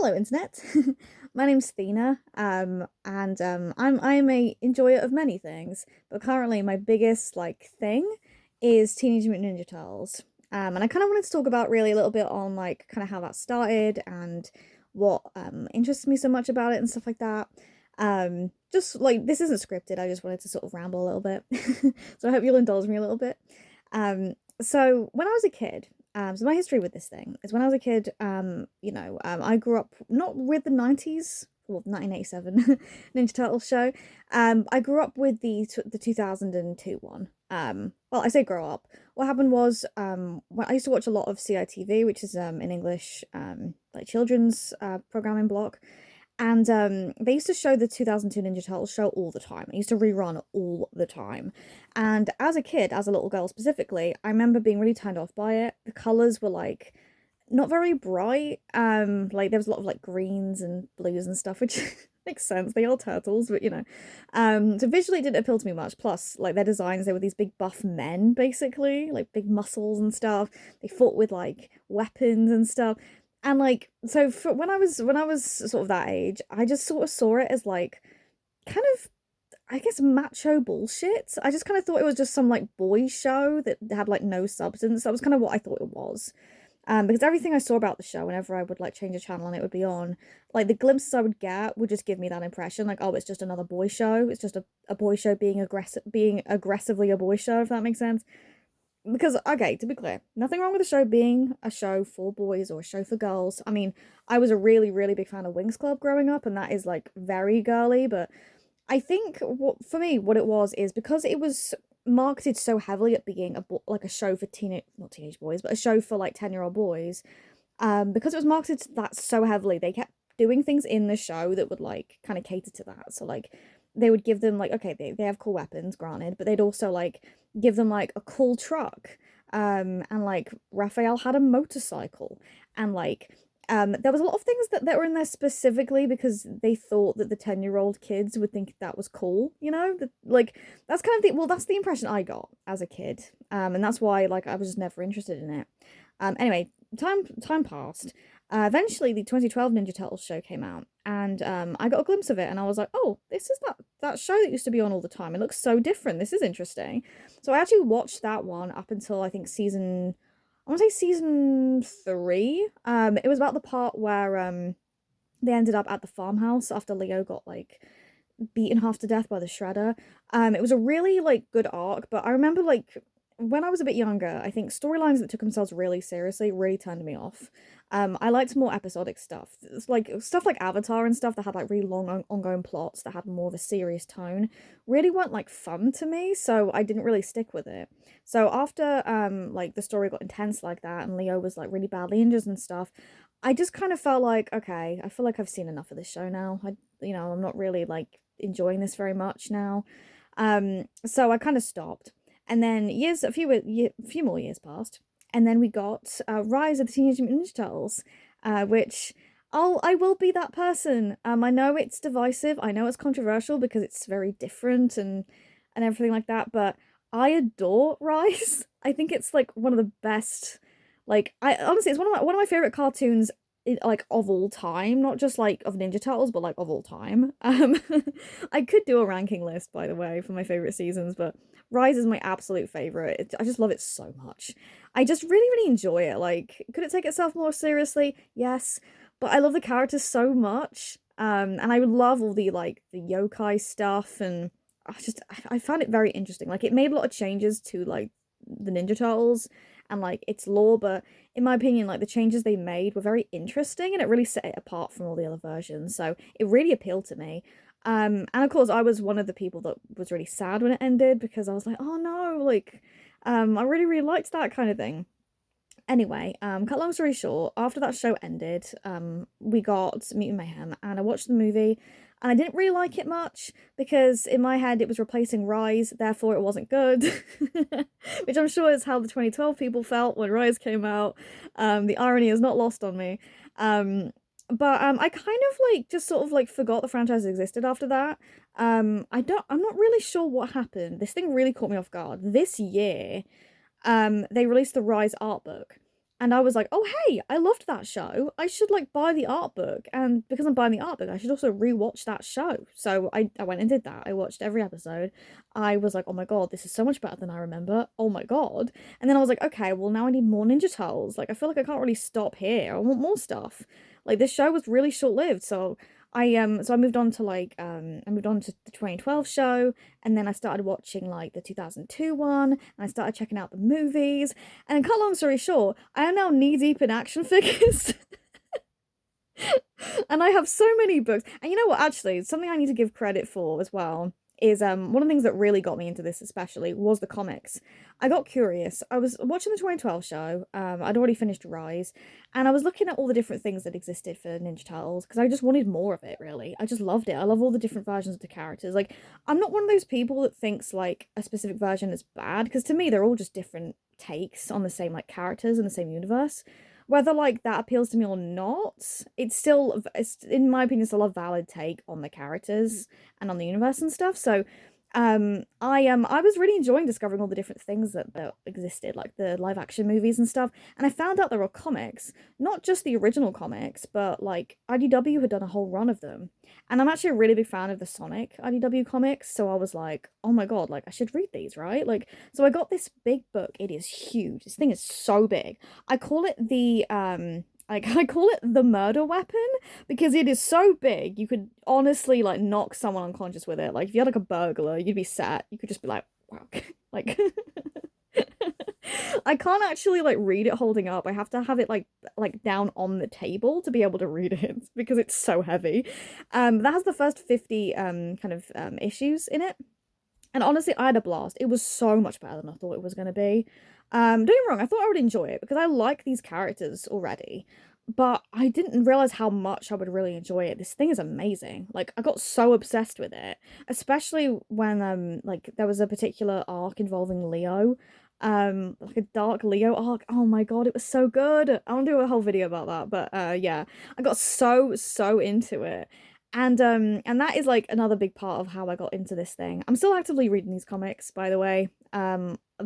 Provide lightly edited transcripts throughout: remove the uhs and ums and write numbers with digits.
Hello, internet. My name's Thena, and I'm a enjoyer of many things, but currently my biggest thing is Teenage Mutant Ninja Turtles. And I kind of wanted to talk about really a little bit on like kind of how that started and what interests me so much about it and stuff like that. Just like this isn't scripted. I just wanted to sort of ramble a little bit, so I hope you'll indulge me a little bit. So when I was a kid. So my history with this thing is when I was a kid, I grew up not with the 90s, well, 1987 Ninja Turtles show. I grew up with the 2002 one. Well, I say grow up. What happened was, when I used to watch a lot of CITV, which is in English, like children's programming block. And they used to show the 2002 Ninja Turtles show all the time. It used to rerun all the time. And as a kid, as a little girl specifically, I remember being really turned off by it. The colors were like not very bright. Like there was a lot of like greens and blues and stuff, which makes sense. They are turtles, but you know. So visually it didn't appeal to me much. Plus, like their designs, they were these big buff men, basically, like big muscles and stuff. They fought with like weapons and stuff. And like so for when I was sort of that age, I just sort of saw it as like kind of I guess macho bullshit. I just kind of thought it was just some like boy show that had like no substance. That was kind of what I thought it was. Because everything I saw about the show, whenever I would like change a channel and it would be on, like the glimpses I would get would just give me that impression, like, oh, it's just another boy show. It's just a boy show being aggressively a boy show, if that makes sense. Because, okay, to be clear, nothing wrong with the show being a show for boys or a show for girls. I mean, I was a really, really big fan of Wings Club growing up, and that is like very girly, but I think what for me what it was is because it was marketed so heavily at being like a show for teenage not teenage boys, but a show for like 10-year-old boys. Because it was marketed to that so heavily, they kept doing things in the show that would like kind of cater to that. So like they would give them like okay, they have cool weapons, granted, but they'd also like give them like a cool truck. And like Raphael had a motorcycle and like there was a lot of things that were in there specifically because they thought that the 10-year-old kids would think that was cool, you know? Like that's kind of that's the impression I got as a kid. And that's why like I was just never interested in it. Anyway, time passed. Eventually the 2012 Ninja Turtles show came out and I got a glimpse of it and I was like, "Oh, this is that show that used to be on all the time. It looks so different. This is interesting." So I actually watched that one up until I think I want to say season 3. It was about the part where they ended up at the farmhouse after Leo got like beaten half to death by the shredder. It was a really like good arc, but I remember like when I was a bit younger, I think storylines that took themselves really seriously really turned me off. I liked more episodic stuff. It's like stuff like Avatar and stuff that had like really long ongoing plots that had more of a serious tone really weren't like fun to me, so I didn't really stick with it. So after like the story got intense like that and Leo was like really badly injured and stuff, I just kind of felt like okay, I feel like I've seen enough of this show now. I'm not really like enjoying this very much now. So I kind of stopped. And then a few more years passed, and then we got Rise of the Teenage Mutant Ninja Turtles, which I will be that person. I know it's divisive. I know it's controversial because it's very different and everything like that. But I adore Rise. I think it's like one of the best. Like I honestly, it's one of my favorite cartoons like of all time, not just like of Ninja Turtles, but like of all time. I could do a ranking list, by the way, for my favorite seasons, but Rise is my absolute favorite. I just love it so much. I just really, really enjoy it. Like, could it take itself more seriously? Yes, but I love the characters so much. And I would love all the like the yokai stuff, and I found it very interesting. Like, it made a lot of changes to like the Ninja Turtles and like its lore, but in my opinion, like the changes they made were very interesting and it really set it apart from all the other versions. So it really appealed to me. And of course, I was one of the people that was really sad when it ended because I was like, oh no, like, I really, really liked that kind of thing. Anyway, cut long story short, after that show ended, we got Mutant Mayhem, and I watched the movie, and I didn't really like it much because in my head it was replacing Rise, therefore it wasn't good, which I'm sure is how the 2012 people felt when Rise came out. The irony is not lost on me. But I kind of like just sort of like forgot the franchise existed after that. I'm not really sure what happened. This thing really caught me off guard. This year, they released the Rise art book. And I was like, oh hey, I loved that show. I should like buy the art book. And because I'm buying the art book, I should also rewatch that show. So I went and did that. I watched every episode. I was like, oh my god, this is so much better than I remember. Oh my god. And then I was like, okay, well now I need more Ninja Turtles. Like I feel like I can't really stop here. I want more stuff. Like this show was really short-lived, so I moved on to I moved on to the 2012 show, and then I started watching like the 2002 one, and I started checking out the movies. And cut long story short, I am now knee deep in action figures. And I have so many books. And you know what, actually, something I need to give credit for as well is one of the things that really got me into this especially was the comics. I got curious. I was watching the 2012 show. I'd already finished Rise, and I was looking at all the different things that existed for Ninja Turtles because I just wanted more of it, really. I just loved it. I love all the different versions of the characters. Like, I'm not one of those people that thinks like a specific version is bad, because to me they're all just different takes on the same like characters in the same universe. Whether like that appeals to me or not, it's in my opinion still a valid take on the characters and on the universe and stuff. So I was really enjoying discovering all the different things that existed, like the live action movies and stuff. And I found out there were comics, not just the original comics, but like IDW had done a whole run of them. And I'm actually a really big fan of the Sonic IDW comics, so I was like, oh my god, like I should read these, right? Like, so I got this big book. It is huge. This thing is so big. I call it the like I call it the murder weapon because it is so big you could honestly like knock someone unconscious with it. Like if you had like a burglar, you'd be set. You could just be like, wow, like I can't actually like read it holding up. I have to have it like down on the table to be able to read it because it's so heavy. That has the first 50 kind of issues in it. And honestly, I had a blast. It was so much better than I thought it was going to be. Don't get me wrong, I thought I would enjoy it because I like these characters already, but I didn't realize how much I would really enjoy it. This thing is amazing. Like I got so obsessed with it, especially when like there was a particular arc involving Leo, like a dark Leo arc. Oh my god, it was so good. I want to do a whole video about that, but yeah, I got so into it. And that is like another big part of how I got into this thing. I'm still actively reading these comics, by the way.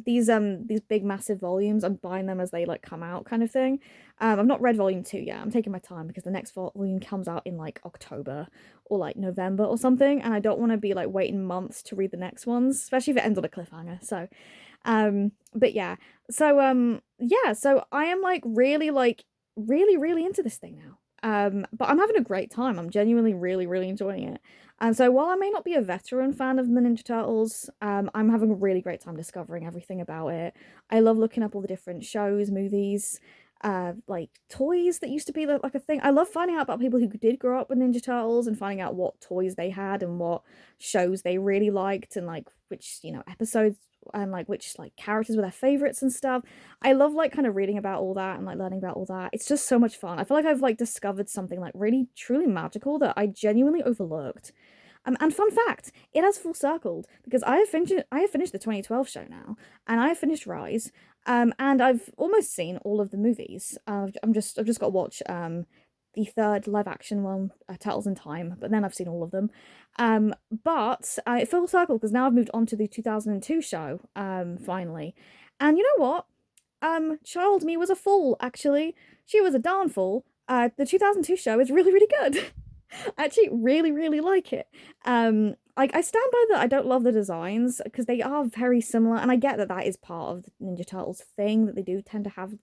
These big massive volumes, I'm buying them as they like come out kind of thing. I've not read volume 2 yet. I'm taking my time because the next volume comes out in like October or like November or something, and I don't want to be like waiting months to read the next ones, especially if it ends on a cliffhanger. So but yeah. So I am like really into this thing now. But I'm having a great time. I'm genuinely really enjoying it. And so while I may not be a veteran fan of the Ninja Turtles, I'm having a really great time discovering everything about it. I love looking up all the different shows, movies, like toys that used to be like a thing. I love finding out about people who did grow up with Ninja Turtles and finding out what toys they had and what shows they really liked and like which, episodes and like which like characters were their favorites and stuff. I love like kind of reading about all that and like learning about all that. It's just so much fun. I feel like I've like discovered something like really truly magical that I genuinely overlooked. And fun fact, it has full circled because I have finished the 2012 show now, and I have finished Rise, and I've almost seen all of the movies. I've just got to watch the third live action one, Turtles in Time, but then I've seen all of them. But it full circle because now I've moved on to the 2002 show, finally, and you know what? Child Me was a fool, actually. She was a darn fool. The 2002 show is really good. I actually really like it. Like I stand by that I don't love the designs because they are very similar, and I get that that is part of the Ninja Turtles thing that they do tend to have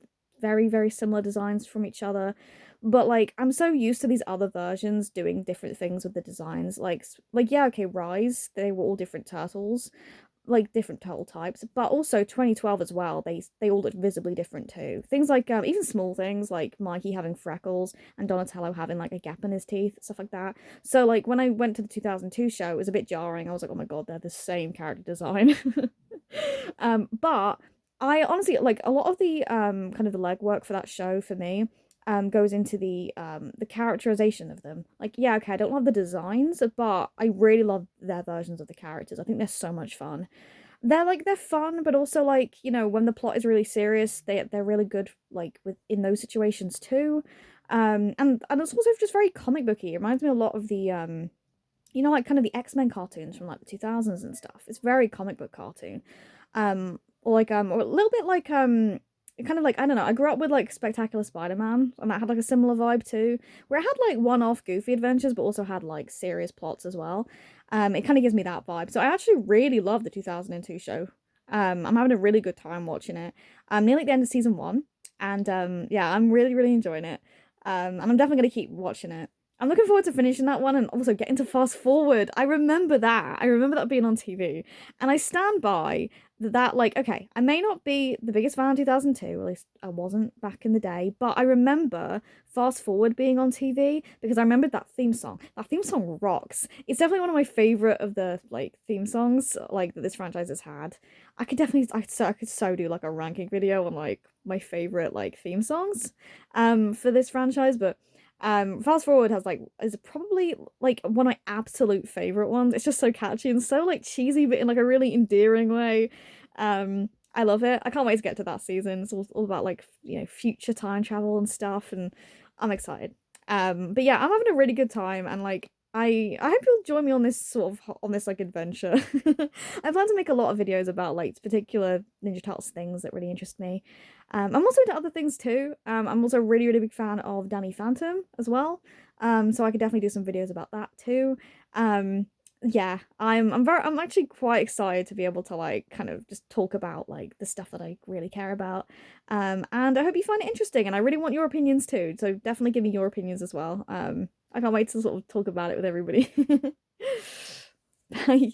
very similar designs from each other. But like I'm so used to these other versions doing different things with the designs. Like yeah, okay, Rise, they were all different turtles, like different turtle types, but also 2012 as well. They all look visibly different too. Things like even small things like Mikey having freckles and Donatello having like a gap in his teeth, stuff like that. So like when I went to the 2002 show, it was a bit jarring. I was like, oh my god, they're the same character design. But I honestly like a lot of the kind of the legwork for that show for me goes into the characterization of them. Like, yeah, okay, I don't love the designs, but I really love their versions of the characters. I think they're so much fun. They're fun, but also like, when the plot is really serious, they're really good like with in those situations too. And it's also just very comic booky. It reminds me a lot of the like kind of the X-Men cartoons from like the 2000s and stuff. It's very comic book cartoon. Or a little bit like it kind of like, I don't know, I grew up with like Spectacular Spider-Man, and that had like a similar vibe too, where it had like one-off goofy adventures, but also had like serious plots as well. It kind of gives me that vibe. So I actually really love the 2002 show. I'm having a really good time watching it. I'm nearly at the end of season one, and yeah, I'm really, really enjoying it. And I'm definitely gonna keep watching it. I'm looking forward to finishing that one and also getting to fast forward. I remember that. I remember that being on TV. And I stand by that, like, okay, I may not be the biggest fan of 2002, at least I wasn't back in the day, but I remember Fast Forward being on TV because I remembered that theme song. That theme song rocks. It's definitely one of my favorite of the like theme songs like that this franchise has had. I could definitely I could so do like a ranking video on like my favorite like theme songs for this franchise, but Fast Forward has like is probably like one of my absolute favorite ones. It's just so catchy and so like cheesy, but in like a really endearing way. I love it. I can't wait to get to that season. It's all about like future time travel and stuff, and I'm excited. But yeah, I'm having a really good time, and like I hope you'll join me on this sort of on this like adventure. I plan to make a lot of videos about like particular Ninja Turtles things that really interest me. I'm also into other things too. I'm also a really, really big fan of Danny Phantom as well. So I could definitely do some videos about that too. Um, yeah, I'm actually quite excited to be able to like kind of just talk about like the stuff that I really care about. And I hope you find it interesting, and I really want your opinions too. So definitely give me your opinions as well. I can't wait to sort of talk about it with everybody. Bye.